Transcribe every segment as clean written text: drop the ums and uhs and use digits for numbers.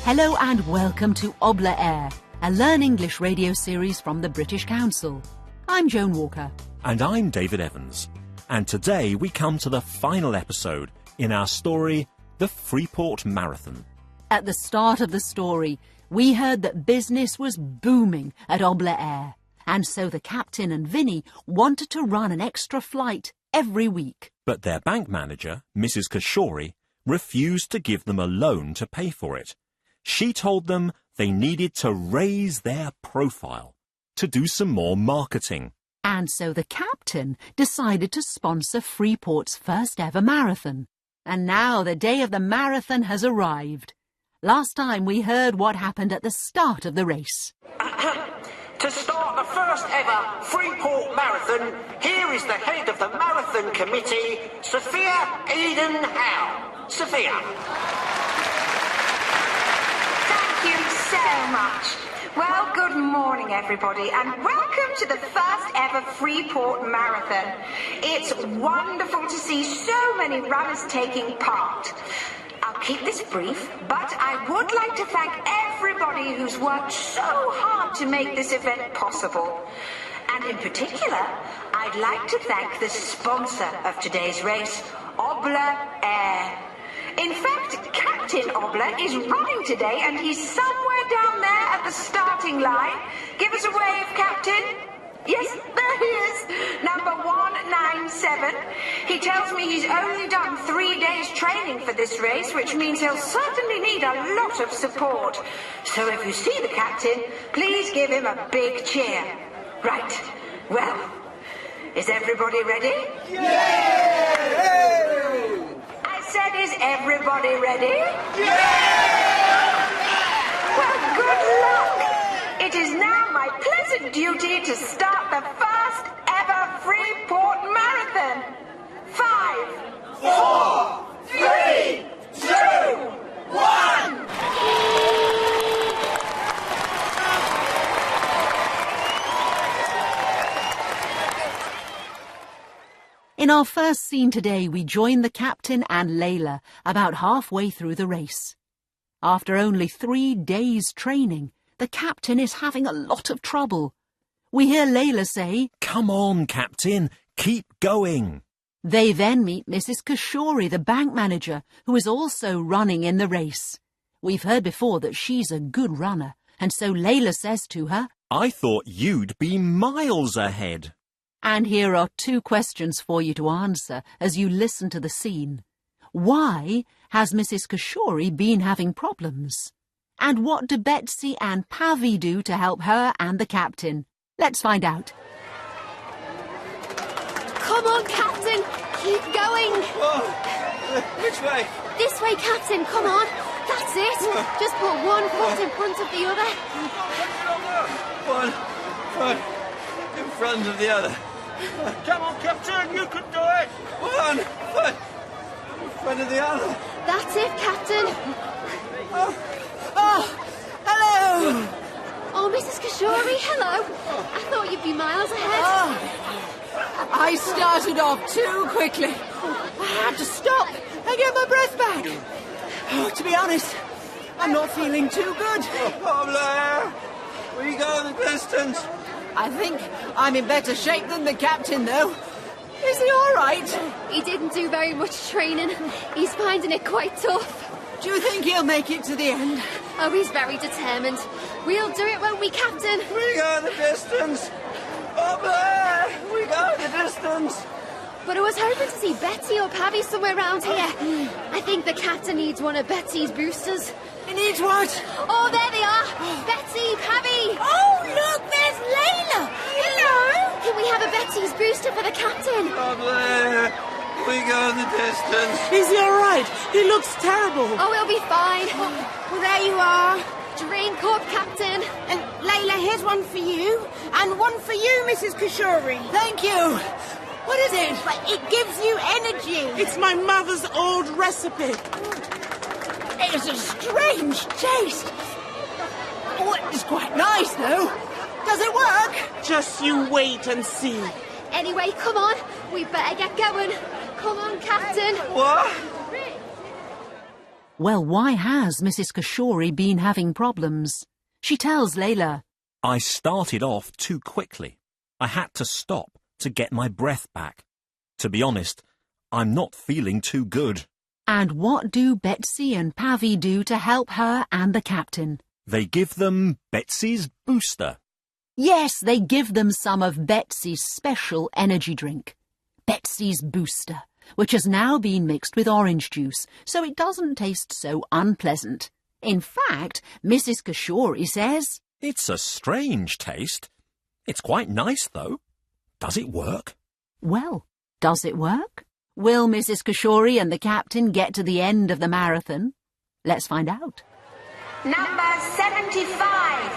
Hello and welcome to Obla Air, a Learn English radio series from the British Council. I'm Joan Walker. And I'm David Evans. And today we come to the final episode in our story, The Freeport Marathon. At the start of the story, we heard that business was booming at Obla Air, and so the captain and Vinny wanted to run an extra flight every week. But their bank manager, Mrs. Kashori, refused to give them a loan to pay for it. She told them they needed to raise their profile, to do some more marketing. And so the captain decided to sponsor Freeport's first ever marathon. And now the day of the marathon has arrived. Last time we heard what happened at the start of the race. To start the first ever Freeport Marathon, here is the head of the Marathon Committee, Sophia Eden Howe. Sophia. Thank you so much. Well, good morning, everybody, and welcome to the first ever Freeport Marathon. It's wonderful to see so many runners taking part. I'll keep this brief, but I would like to thank everybody who's worked so hard to make this event possible. And in particular, I'd like to thank the sponsor of today's race, Obla Air. In fact, Captain Obla is running today and he's somewhere down there at the starting line. Give us a wave, Captain. Yes, there he is, number 197. He tells me he's only done 3 days training for this race, which means he'll certainly need a lot of support. So if you see the captain, please give him a big cheer. Right, well, is everybody ready? Yay! I said, is everybody ready? Yay! Well, good luck. It is now my pleasant duty to start the first ever Freeport Marathon. 5, 4, 3, 2, 1. In our first scene today, we join the captain and Layla about halfway through the race. After only 3 days training, the captain is having a lot of trouble. We hear Layla say, "Come on, Captain, keep going." They then meet Mrs. Kashori, the bank manager, who is also running in the race. We've heard before that she's a good runner, and so Layla says to her, "I thought you'd be miles ahead." And here are 2 questions for you to answer as you listen to the scene. Why has Mrs. Kashori been having problems? And what do Betsy and Pavi do to help her and the captain? Let's find out. Come on, Captain! Keep going! Whoa. Which way? This way, Captain, come on! That's it! Just put one foot in front of the other. One foot in front of the other. Come on, Captain, you can do it. One foot in front of the other. That's it, Captain. Hello! Oh, Mrs. Kashori, hello. I thought you'd be miles ahead. I started off too quickly. I had to stop and get my breath back. To be honest, I'm not feeling too good. Obla, we go the distance. I think I'm in better shape than the captain, though. Is he all right? He didn't do very much training. He's finding it quite tough. Do you think he'll make it to the end? Oh, he's very determined. We'll do it, won't we, Captain? We go the distance. Obla, we go the distance. But I was hoping to see Betsy or Pavi somewhere around here. I think the captain needs one of Betsy's boosters. He needs what? Oh, there they are! Betsy, Pavi! Oh, look, there's Layla! Hello! Can we have a Betsy's booster for the captain? Obla, we go the distance. Is he all right? He looks terrible. Oh, he'll be fine. Well, there you are. Drink up, Captain. Layla, here's one for you. And one for you, Mrs. Kashori. Thank you. What is it? It gives you energy. It's my mother's old recipe. It's a strange taste. Oh, it's quite nice, though. Does it work? Just you wait and see. Anyway, come on. We better get going. Come on, Captain. What? Well, why has Mrs. Kashori been having problems? She tells Layla. I started off too quickly. I had to stop to get my breath back. To be honest, I'm not feeling too good. And what do Betsy and Pavi do to help her and the captain? They give them Betsy's booster. Yes, they give them some of Betsy's special energy drink. Betsy's booster, which has now been mixed with orange juice, so it doesn't taste so unpleasant. In fact, Mrs. Kashori says, It's a strange taste. It's quite nice, though. Does it work? Well, does it work? Will Mrs. Kashori and the captain get to the end of the marathon? Let's find out. Number 75,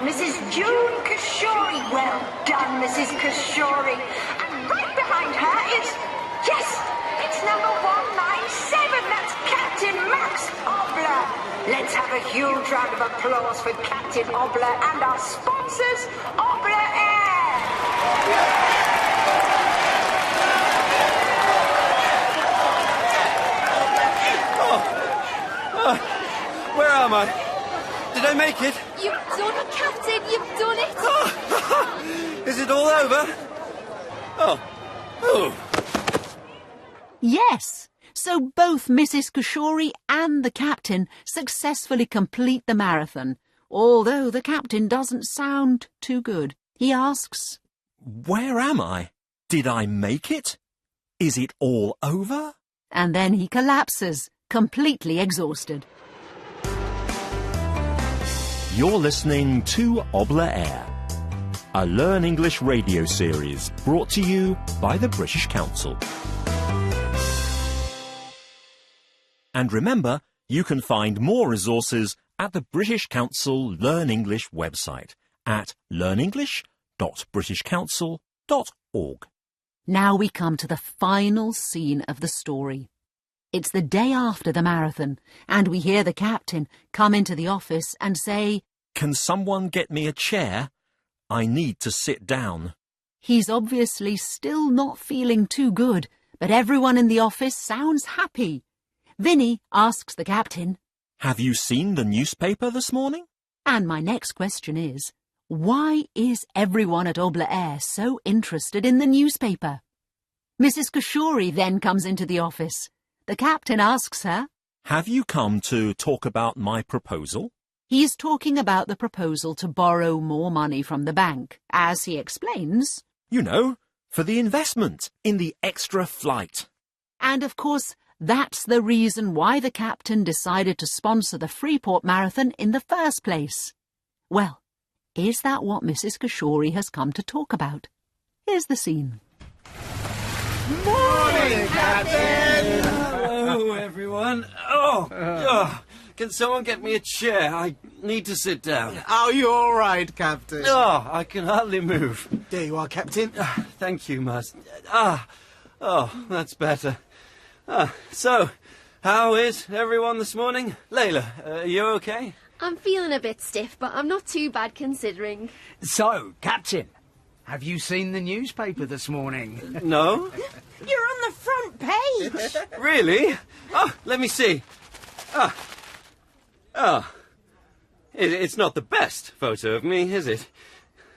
Mrs. June Kashori. Well done, Mrs. Kashori. And right behind her is, yes, it's number 197. That's Captain Max Obler. Let's have a huge round of applause for Captain Obler and our sponsors, Obler Air. Where am I? Did I make it? You've done it, Captain! You've done it! Oh, is it all over? Oh. Yes, so both Mrs. Kashori and the captain successfully complete the marathon, although the captain doesn't sound too good. He asks, Where am I? Did I make it? Is it all over? and then he collapses, completely exhausted. You're listening to Obler Air, a Learn English radio series brought to you by the British Council. And remember, you can find more resources at the British Council Learn English website at learnenglish.britishcouncil.org. Now we come to the final scene of the story. It's the day after the marathon, and we hear the captain come into the office and say, Can someone get me a chair? I need to sit down. He's obviously still not feeling too good, but everyone in the office sounds happy. Vinny asks the captain, Have you seen the newspaper this morning? and my next question is, why is everyone at Obler Air so interested in the newspaper? Mrs. Kashori then comes into the office. The captain asks her, Have you come to talk about my proposal? He's talking about the proposal to borrow more money from the bank, as he explains. You know, for the investment in the extra flight. And of course, that's the reason why the captain decided to sponsor the Freeport Marathon in the first place. Well, is that what Mrs. Kashori has come to talk about? Here's the scene. Morning, Captain! Hello, everyone. Can someone get me a chair? I need to sit down. Are you all right, Captain? Oh, I can hardly move. There you are, Captain. Thank you, Master. That's better. So, how is everyone this morning? Layla, are you okay? I'm feeling a bit stiff, but I'm not too bad considering. So, Captain, have you seen the newspaper this morning? No? You're on the front page. Really? Oh, let me see. It's not the best photo of me, is it?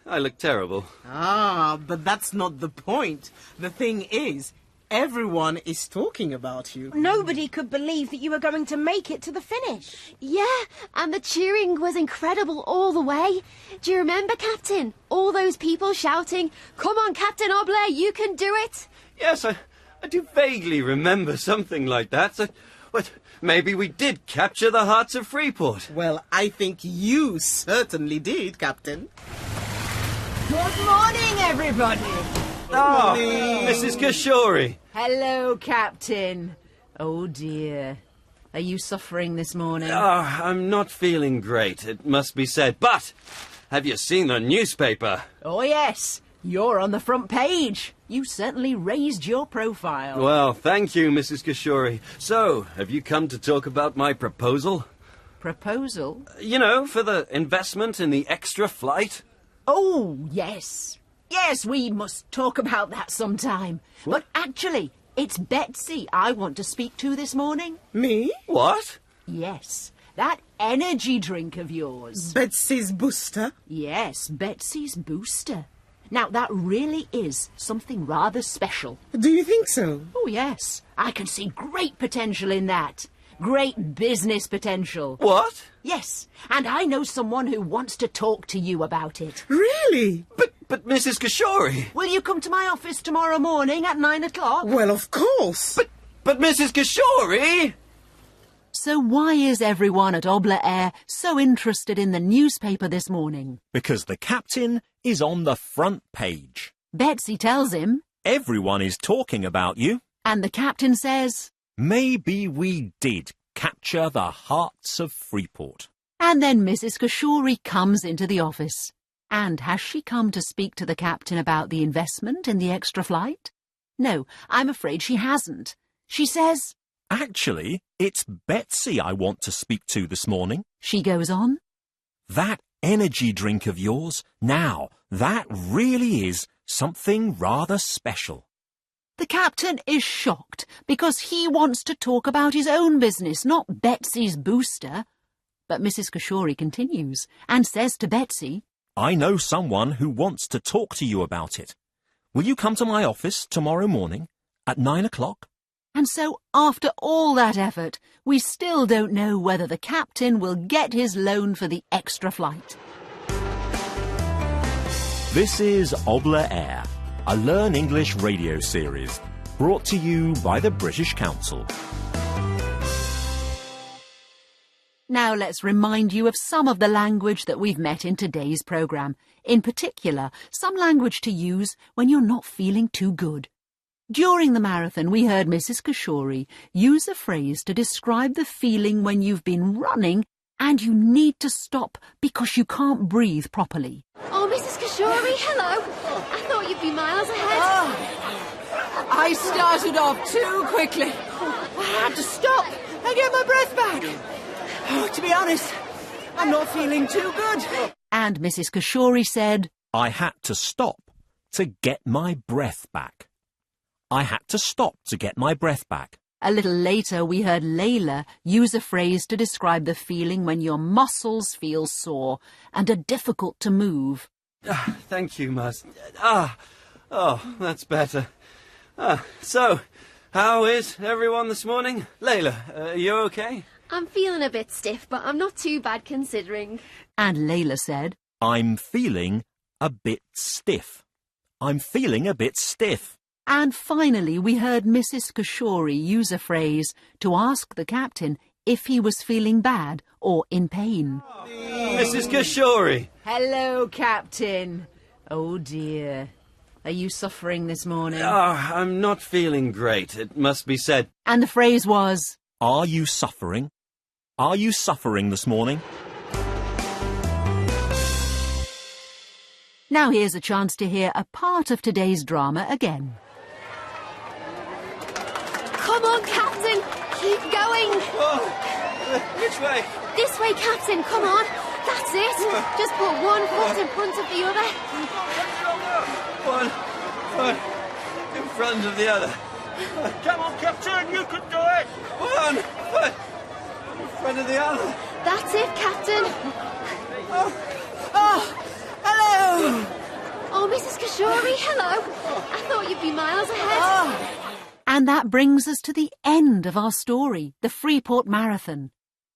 I look terrible. But that's not the point. The thing is, everyone is talking about you. Nobody could believe that you were going to make it to the finish. Yeah, and the cheering was incredible all the way. Do you remember, Captain? All those people shouting, Come on, Captain Obler, you can do it! Yes, I do vaguely remember something like that. But maybe we did capture the hearts of Freeport. Well, I think you certainly did, Captain. Good morning, everybody. Mrs. Kashori. Hello, Captain. Oh, dear. Are you suffering this morning? I'm not feeling great, it must be said. But have you seen the newspaper? Oh, yes. You're on the front page. You certainly raised your profile. Well, thank you, Mrs. Kashori. So, have you come to talk about my proposal? Proposal? You know, for the investment in the extra flight? Oh, yes. Yes, we must talk about that sometime. But actually, it's Betsy I want to speak to this morning. Me? What? Yes, that energy drink of yours. Betsy's Booster? Yes, Betsy's Booster. Now, that really is something rather special. Do you think so? Oh, yes. I can see great potential in that. Great business potential. What? Yes, and I know someone who wants to talk to you about it. Really? But Mrs. Kashori. Will you come to my office tomorrow morning at 9 o'clock? Well, of course. But Mrs. Kashori! So why is everyone at Obla Air so interested in the newspaper this morning? Because the captain is on the front page. Betsy tells him. Everyone is talking about you. And the captain says. Maybe we did capture the hearts of Freeport. And then Mrs. Kashori comes into the office. And has she come to speak to the captain about the investment in the extra flight? No, I'm afraid she hasn't. She says, Actually, it's Betsy I want to speak to this morning. She goes on. That energy drink of yours, now, that really is something rather special. The captain is shocked because he wants to talk about his own business, not Betsy's Booster. But Mrs. Kashori continues and says to Betsy, I know someone who wants to talk to you about it. Will you come to my office tomorrow morning at 9 o'clock? And so, after all that effort, we still don't know whether the captain will get his loan for the extra flight. This is Obla Air, a Learn English radio series, brought to you by the British Council. Now let's remind you of some of the language that we've met in today's programme. In particular, some language to use when you're not feeling too good. During the marathon, we heard Mrs. Kashori use a phrase to describe the feeling when you've been running and you need to stop because you can't breathe properly. Oh, Mrs. Kashori, hello. I thought you'd be miles ahead. Oh, I started off too quickly. I had to stop and get my breath back. Oh, to be honest, I'm not feeling too good. And Mrs. Kashori said, I had to stop to get my breath back. I had to stop to get my breath back. A little later, we heard Layla use a phrase to describe the feeling when your muscles feel sore and are difficult to move. Thank you, Maz. Oh, that's better. So, how is everyone this morning? Layla, are you okay? I'm feeling a bit stiff, but I'm not too bad considering. And Layla said, I'm feeling a bit stiff. I'm feeling a bit stiff. And finally, we heard Mrs. Kashori use a phrase to ask the captain if he was feeling bad or in pain. Mrs. Kashori! Hello, Captain. Oh, dear. Are you suffering this morning? I'm not feeling great, it must be said. And the phrase was, Are you suffering? Are you suffering this morning? Now here's a chance to hear a part of today's drama again. Come on, Captain. Keep going. Oh, which way? This way, Captain. Come on. That's it. Just put one foot in front of the other. One foot in front of the other. Come on, Captain, you can do it. One foot in front of the other. That's it, Captain. Oh, hello. Oh, Mrs. Kashori, hello. I thought you'd be miles ahead. And that brings us to the end of our story, the Freeport Marathon.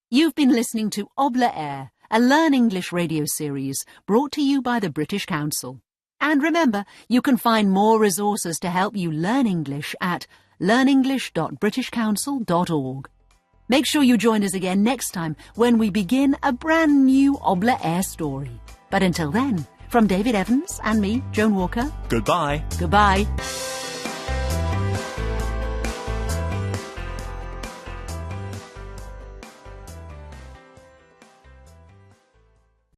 You've been listening to Obla Air, a Learn English radio series brought to you by the British Council. And remember, you can find more resources to help you learn English at learnenglish.britishcouncil.org. Make sure you join us again next time when we begin a brand new Obla Air story. But until then, from David Evans and me, Joan Walker, Goodbye. goodbye.